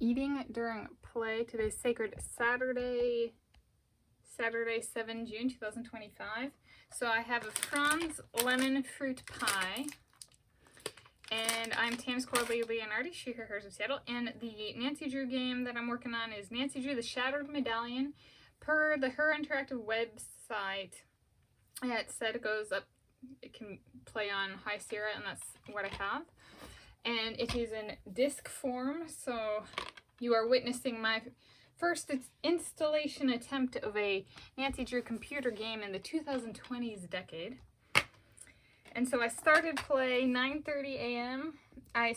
eating during play. Today's sacred Saturday, 7 June 2025. So I have a Franz lemon fruit pie. And I'm Tanis Coralee Leonhardi, she, her, hers of Seattle. And the Nancy Drew game that I'm working on is Nancy Drew, the Shattered Medallion. Per the Her Interactive website, it said it goes up, it can play on High Sierra, and that's what I have. And it is in disc form, so you are witnessing my first installation attempt of a Nancy Drew computer game in the 2020s decade. And so I started play 9:30 a.m.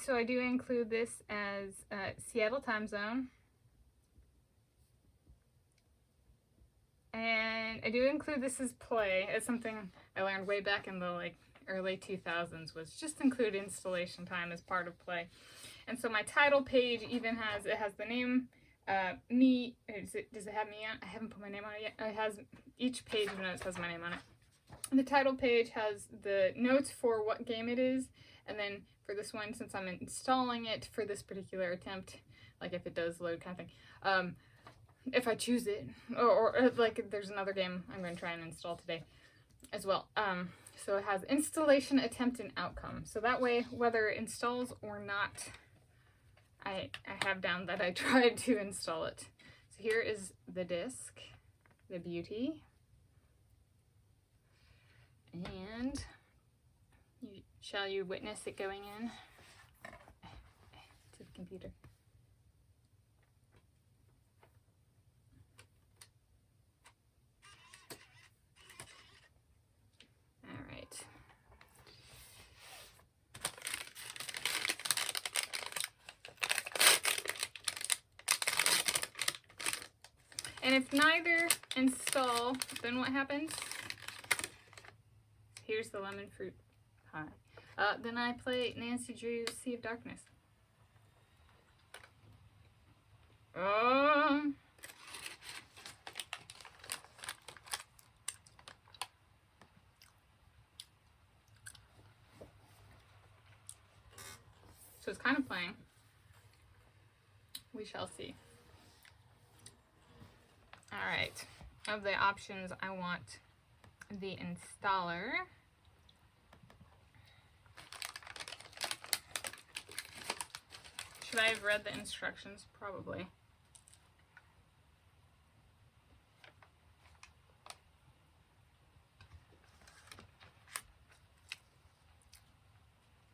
So I do include this as Seattle time zone. And I do include this as play. It's something I learned way back in the early 2000s, was just include installation time as part of play. And so my title page even has the name, me. Does it have me on? I haven't put my name on it yet. It has, each page of notes has my name on it. The title page has the notes for what game it is, and then for this one, since I'm installing it for this particular attempt, like if it does load kind of thing, if I choose it, or like there's another game I'm going to try and install today as well. So it has installation attempt and outcome. So that way, whether it installs or not, I have down that I tried to install it. So here is the disc, the beauty. And shall you witness it going in to the computer? All right. And if neither install, then what happens? Here's the lemon fruit pie. Then I play Nancy Drew's Sea of Darkness. So it's kind of playing. We shall see. All right. Of the options, I want the installer. Should I have read the instructions? Probably.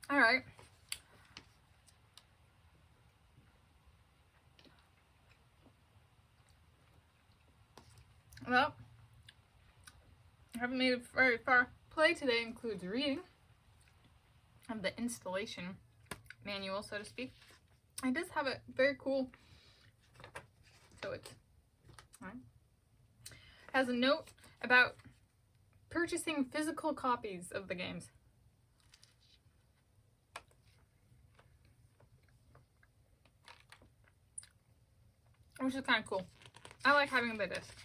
All right. Well, I haven't made it very far. Play today includes reading of the installation manual, so to speak. It does have a very cool, so it's has a note about purchasing physical copies of the games. Which is kind of cool. I like having the disc.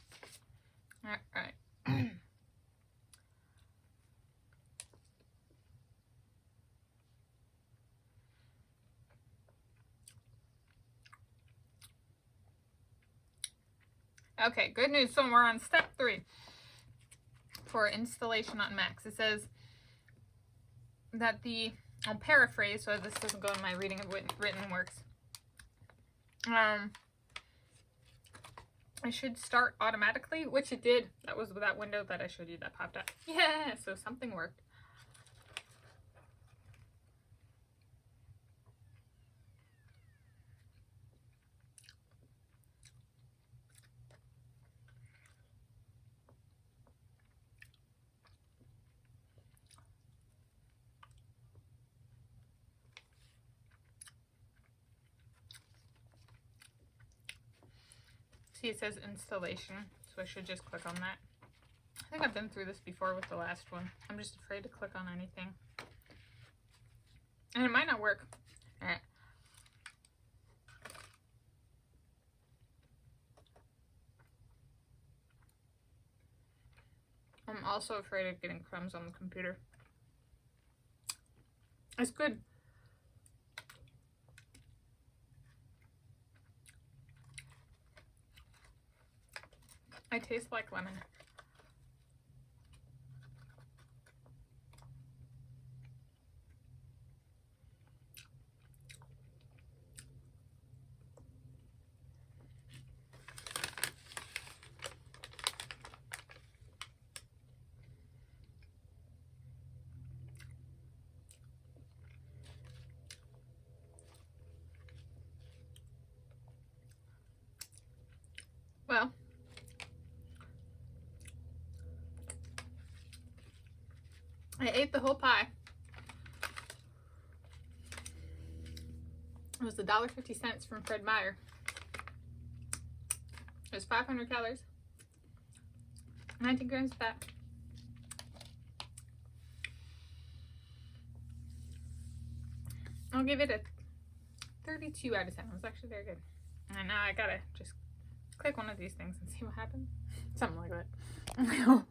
All right. Okay, good news. So we're on step 3 for installation on Macs. It says that I'll paraphrase so this doesn't go in my reading of written works. It should start automatically, which it did. That was that window that I showed you that popped up. Yeah, so something worked. See, it says installation, so I should just click on that. I think I've been through this before with the last one. I'm just afraid to click on anything. And it might not work. All right. I'm also afraid of getting crumbs on the computer. It's good. I taste like lemon. Well, I ate the whole pie. It was $1.50 from Fred Meyer. It was 500 calories, 19 grams of fat. I'll give it a 32 out of 10. It was actually very good. And now I gotta just click one of these things and see what happens. Something like that.